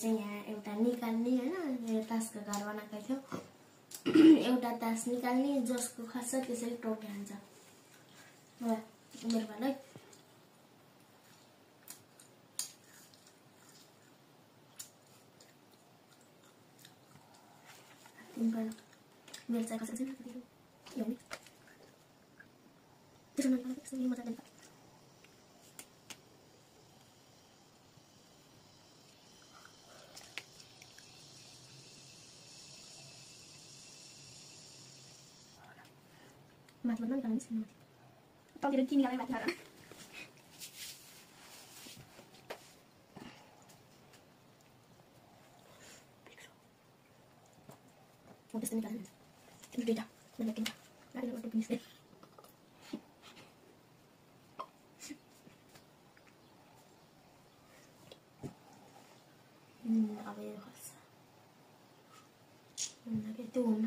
चाहिँ यहाँ एउटा निकाल्ने हैन यो तासको घर बनाएको थियो एउटा तास निकाल्ने जसको खस्छ त्यसैले टोके हान्छ ल मेरो भाइ तिम्रो मेरो चाहिँ खस्छ छैन यो नि त्यसो नगर्नु त्यसो मजा आउँदैन माथि भन्नु निकाल्नु छैन तलतिर के निकाल्ने माथि हाल्नु म त्यस्तो निकाल्नु तिम्रो दुईटा मलाई किन लागि गर्नु पिस दे अब यो खस्छ त्यो हुन्न